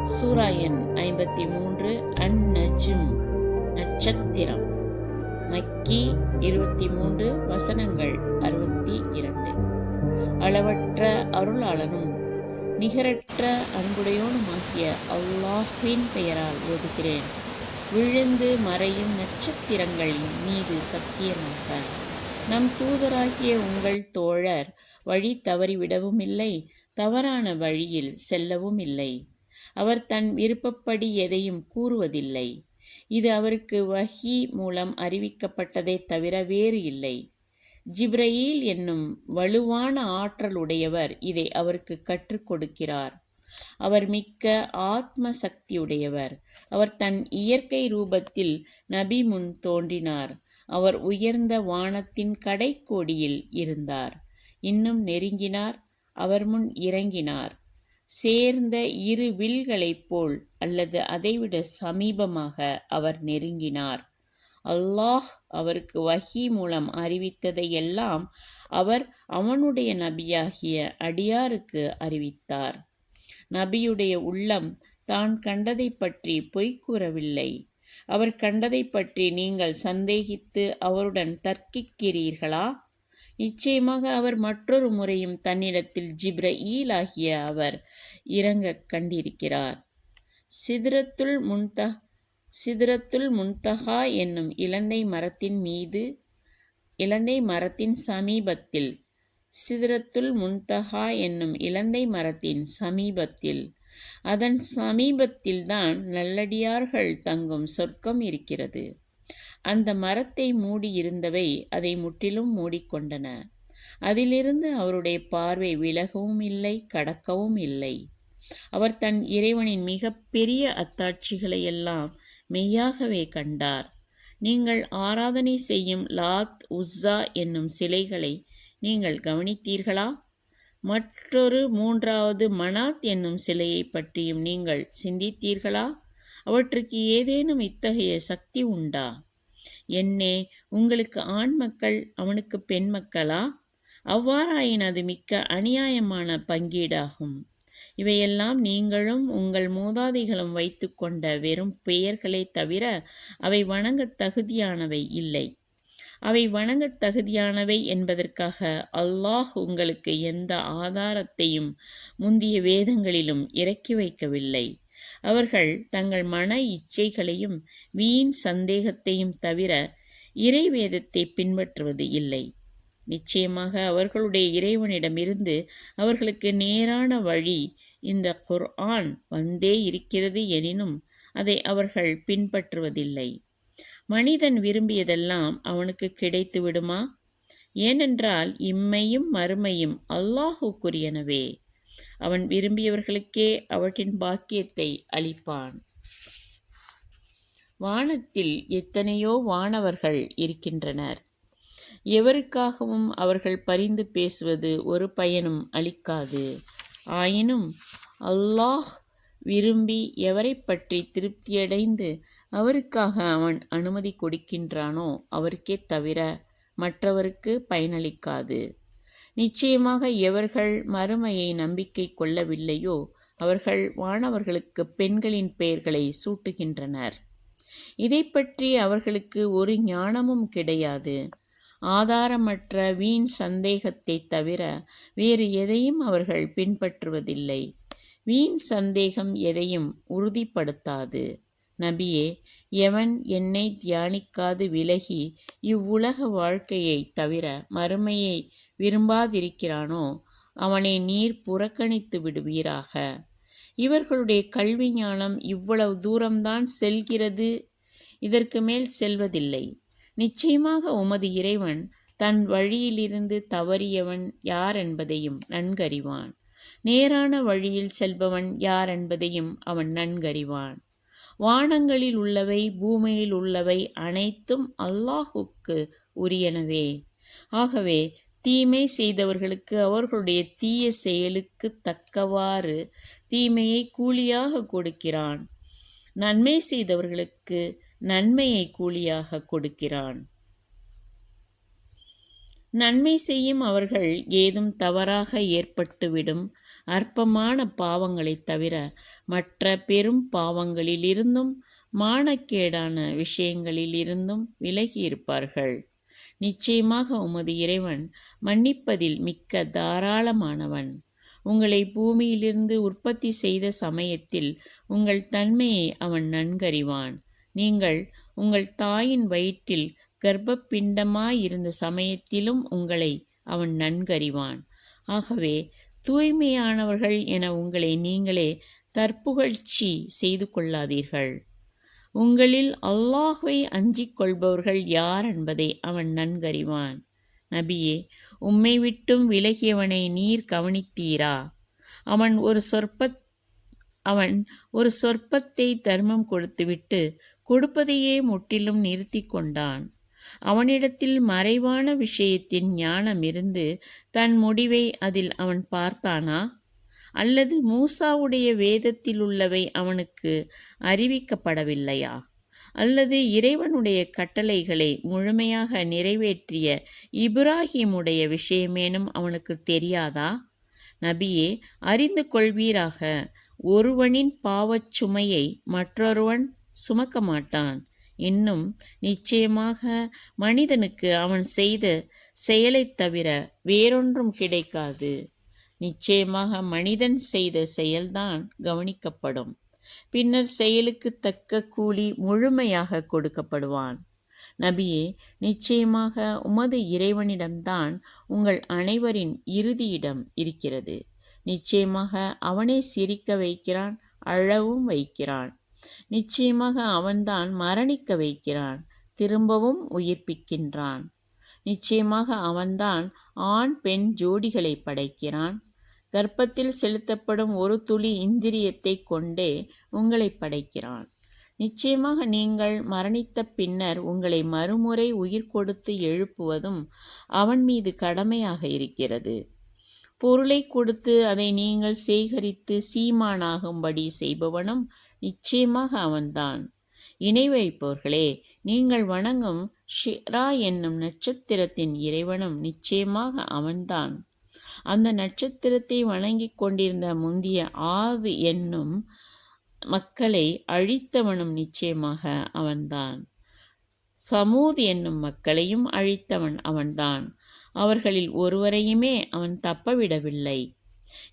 சூரா எண் 53 அன்-நஜ்ம் நட்சத்திரம். மக்கி 23 வசனங்கள் 62. அளவற்ற அருளாளனும் நிகரற்ற அன்புடையோனுமாகிய அல்லாஹ்வின் பெயரால் ஓதுகிறேன். விழுந்து மறையும் நட்சத்திரங்களின் மீது சத்தியமாக, நம் தூதராகிய உங்கள் தோழர் வழி தவறிவிடவும் இல்லை, தவறான வழியில் செல்லவும் இல்லை. அவர் தன் விருப்பப்படி எதையும் கூறுவதில்லை. இது அவருக்கு வஹி மூலம் அறிவிக்கப்பட்டதே தவிர வேறு இல்லை. ஜிப்ரயீல் என்னும் வலுவான ஆற்றலுடையவர் இதை அவருக்கு கற்றுக் கொடுக்கிறார். அவர் மிக்க ஆத்ம சக்தியுடையவர். அவர் தன் இயற்கை ரூபத்தில் நபி முன் தோன்றினார். அவர் உயர்ந்த வானத்தின் கடைக்கோடியில் இருந்தார். இன்னும் நெருங்கினார். அவர் முன் இறங்கினார். சேர்ந்த இரு வில்களைப் போல் அல்லது அதைவிட சமீபமாக அவர் நெருங்கினார். அல்லாஹ் அவருக்கு வஹி மூலம் அறிவித்ததை எல்லாம் அவர் அவனுடைய நபியாகிய அடியாருக்கு அறிவித்தார். நபியுடைய உள்ளம் தான் கண்டதை பற்றி பொய் கூறவில்லை. அவர் கண்டதை பற்றி நீங்கள் சந்தேகித்து அவருடன் தர்க்கிக்கிறீர்களா? நிச்சயமாக அவர் மற்றொரு முறையும் தன்னிடத்தில் ஜிப்ரயீல் ஆகிய அவர் இறங்கக் கண்டிருக்கிறார். சிதறத்துல் முன்தஹா என்னும் இலந்தை மரத்தின் சமீபத்தில் சிதறத்துல் முன்தஹா என்னும் இலந்தை மரத்தின் சமீபத்தில், அதன் சமீபத்தில்தான் நல்லடியார்கள் தங்கும் சொர்க்கம் இருக்கிறது. அந்த மரத்தை மூடியிருந்தவை அதை முற்றிலும் மூடிக்கொண்டன. அதிலிருந்து அவருடைய பார்வை விலகவும் இல்லை, கடக்கவும் இல்லை. அவர் தன் இறைவனின் மிக பெரிய அத்தாட்சிகளை எல்லாம் மெய்யாகவே கண்டார். நீங்கள் ஆராதனை செய்யும் லாத், உஸ்ஸா என்னும் சிலைகளை நீங்கள் கவனித்தீர்களா? மற்றொரு மூன்றாவது மனாத் என்னும் சிலையை பற்றியும் நீங்கள் சிந்தித்தீர்களா? அவற்றுக்கு ஏதேனும் இத்தகைய சக்தி உண்டா? என்னே, உங்களுக்கு ஆண் மக்கள், அவனுக்கு பெண் மக்களா? அவ்வாறாயின் அது மிக்க அநியாயமான பங்கீடாகும். இவையெல்லாம் நீங்களும் உங்கள் மூதாதைகளும் வைத்து கொண்ட வெறும் பெயர்களே தவிர அவை வணங்கத் தகுதியானவை இல்லை. அவை வணங்கத் தகுதியானவை என்பதற்காக அல்லாஹ் உங்களுக்கு எந்த ஆதாரத்தையும் முந்திய வேதங்களிலும் இறக்கி வைக்கவில்லை. அவர்கள் தங்கள் மன இச்சைகளையும் வீண் சந்தேகத்தையும் தவிர இறை வேதத்தை பின்பற்றுவது இல்லை. நிச்சயமாக அவர்களுடைய இறைவனிடமிருந்து அவர்களுக்கு நேரான வழி இந்த குர்ஆன் வந்தே இருக்கிறது. எனினும் அதை அவர்கள் பின்பற்றுவதில்லை. மனிதன் விரும்பியதெல்லாம் அவனுக்கு கிடைத்து விடுமா? ஏனென்றால் இம்மையும் மறுமையும் அல்லாஹுக்குரியனவே. அவன் விரும்பியவர்களுக்கே அவற்றின் பாக்கியத்தை அளிப்பான். வானத்தில் எத்தனையோ வானவர்கள் இருக்கின்றனர். எவருக்காகவும் அவர்கள் பரிந்து பேசுவது ஒரு பயனும் அளிக்காது. ஆயினும் அல்லாஹ் விரும்பி எவரை பற்றி திருப்தியடைந்து அவருக்காக அவன் அனுமதி கொடுக்கின்றானோ அவருக்கே தவிர மற்றவருக்கு பயனளிக்காது. நிச்சயமாக எவர்கள் மறுமையை நம்பிக்கை கொள்ளவில்லையோ அவர்கள் வானவர்களுக்கு பெண்களின் பெயர்களை சூட்டுகின்றனர். இதை பற்றி அவர்களுக்கு ஒரு ஞானமும் கிடையாது. ஆதாரமற்ற வீண் சந்தேகத்தை தவிர வேறு எதையும் அவர்கள் பின்பற்றுவதில்லை. வீண் சந்தேகம் எதையும் உறுதிப்படுத்தாது. நபியே, எவன் என்னை தியானிக்காது விலகி இவ்வுலக வாழ்க்கையை தவிர மறுமையை விரும்பாதிருக்கிறானோ அவனை நீர் புறக்கணித்து விடுவீராக. இவர்களுடைய கல்வி ஞானம் இவ்வளவு தூரம்தான் செல்கிறது, இதற்கு மேல் செல்வதில்லை. நிச்சயமாக உமது இறைவன் தன் வழியிலிருந்து தவறியவன் யார் என்பதையும் நன்கறிவான். நேரான வழியில் செல்பவன் யார் என்பதையும் அவன் நன்கறிவான். வானங்களில் உள்ளவை பூமியில் உள்ளவை அனைத்தும் அல்லாஹுக்கு உரியனவே. ஆகவே தீமை செய்தவர்களுக்கு அவர்களுடைய தீய செயலுக்கு தக்கவாறு தீமையை கூலியாக கொடுக்கிறான். நன்மை செய்தவர்களுக்கு நன்மையை கூலியாக கொடுக்கிறான். நன்மை செய்யும் அவர்கள் ஏதும் தவறாக ஏற்பட்டுவிடும், அற்பமான பாவங்களைத் தவிர மற்ற பெரும் பாவங்களிலிருந்தும் மானக்கேடான விஷயங்களிலிருந்தும் விலகியிருப்பார்கள். நிச்சயமாக உமது இறைவன் மன்னிப்பதில் மிக்க தாராளமானவன். உங்களை பூமியிலிருந்து உற்பத்தி செய்த சமயத்தில் உங்கள் தன்மையை அவன் நன்கறிவான். நீங்கள் உங்கள் தாயின் வயிற்றில் கர்ப்பப்பிண்டமாயிருந்த சமயத்திலும் உங்களை அவன் நன்கறிவான். ஆகவே தூய்மையானவர்கள் என உங்களை நீங்களே தற்புகழ்ச்சி செய்து கொள்ளாதீர்கள். உங்களில் அல்லாஹ்வை அஞ்சிக் கொள்பவர்கள் யார் என்பதை அவன் நன்கறிவான். நபியே, உம்மை விட்டும் விலகியவனை நீர் கவனித்தீரா? அவன் ஒரு சொற்பத்தை தர்மம் கொடுத்துவிட்டு கொடுப்பதையே முற்றிலும் நிறுத்தி கொண்டான். அவனிடத்தில் மறைவான விஷயத்தின் ஞானமிருந்து தன் முடிவை அதில் அவன் பார்த்தானா? அல்லது மூசாவுடைய வேதத்தில் உள்ளவை அவனுக்கு அறிவிக்கப்படவில்லையா? அல்லது இறைவனுடைய கட்டளைகளை முழுமையாக நிறைவேற்றிய இப்ராஹிமுடைய விஷயமேனும் அவனுக்கு தெரியாதா? நபியே, அறிந்து கொள்வீராக, ஒருவனின் பாவச் சுமையை மற்றொருவன் சுமக்க மாட்டான். இன்னும் நிச்சயமாக மனிதனுக்கு அவன் செய்த செயலைத் தவிர வேறொன்றும் கிடைக்காது. நிச்சயமாக மனிதன் செய்த செயல்தான் கவனிக்கப்படும். பின்னர் செயலுக்கு தக்க கூலி முழுமையாக கொடுக்கப்படுவான். நபியே, நிச்சயமாக உமது இறைவனிடம்தான் உங்கள் அனைவரின் இறுதியிடம் இருக்கிறது. நிச்சயமாக அவனே சிரிக்க வைக்கிறான், அழவும் வைக்கிறான். நிச்சயமாக அவன்தான் மரணிக்க வைக்கிறான், திரும்பவும் உயிர்ப்பிக்கின்றான். நிச்சயமாக அவன்தான் ஆண் பெண் ஜோடிகளை படைக்கிறான். கர்ப்பத்தில் செலுத்தப்படும் ஒரு துளி இந்திரியத்தை கொண்டே உங்களை படைக்கிறான். நிச்சயமாக நீங்கள் மரணித்த பின்னர் உங்களை மறுமுறை உயிர் கொடுத்து எழுப்புவதும் அவன் மீது கடமையாக இருக்கிறது. பொருளை கொடுத்து அதை நீங்கள் சேகரித்து சீமானாகும்படி செய்பவனும் நிச்சயமாக அவன்தான். இணை வைப்பவர்களே, நீங்கள் வணங்கும் ஷிரா என்னும் நட்சத்திரத்தின் இறைவனும் நிச்சயமாக அவன்தான். அந்த நட்சத்திரத்தை வணங்கிக் கொண்டிருந்த முந்திய ஆது என்னும் மக்களை அழித்தவனும் நிச்சயமாக அவன்தான். சமூத் என்னும் மக்களையும் அழித்தவன் அவன்தான். அவர்களில் ஒருவரையுமே அவன் தப்பவிடவில்லை.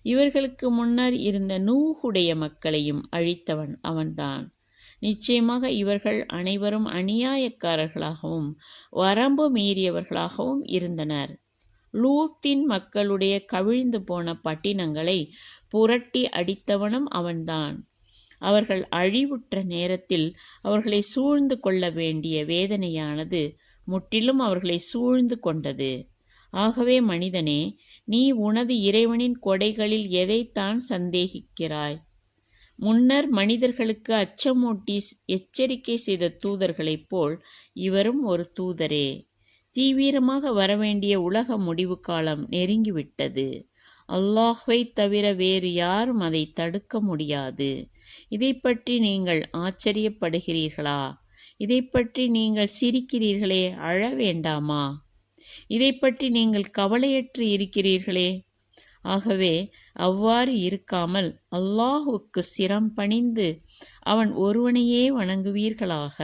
இவர்களுக்கு முன்னர் இருந்த நூஹுடைய மக்களையும் அழித்தவன் அவன்தான். நிச்சயமாக இவர்கள் அனைவரும் அநியாயக்காரர்களாகவும் வரம்பு மீறியவர்களாகவும் இருந்தனர். லூத்தின் மக்களுடைய கவிழ்ந்து போன பட்டினங்களை புரட்டி அடித்தவனும் அவன்தான். அவர்கள் அழிவுற்ற நேரத்தில் அவர்களை சூழ்ந்து கொள்ள வேண்டிய வேதனையானது முற்றிலும் அவர்களை சூழ்ந்து கொண்டது. ஆகவே மனிதனே, நீ உனது இறைவனின் கொடைகளில் எதைத்தான் சந்தேகிக்கிறாய்? முன்னர் மனிதர்களுக்கு அச்சமூட்டி எச்சரிக்கை செய்த தூதர்களைப் போல் இவரும் ஒரு தூதரே. தீவிரமாக வரவேண்டிய உலக முடிவு காலம் நெருங்கிவிட்டது. அல்லாஹ்வை தவிர வேறு யாரும் அதை தடுக்க முடியாது. இதை பற்றி நீங்கள் ஆச்சரியப்படுகிறீர்களா? இதை பற்றி நீங்கள் சிரிக்கிறீர்களே, அழ வேண்டாமா? இதை பற்றி நீங்கள் கவலையற்று இருக்கிறீர்களே. ஆகவே அவ்வாறு இருக்காமல் அல்லாஹுக்கு சிரம் பணிந்து அவன் ஒருவனையே வணங்குவீர்களாக.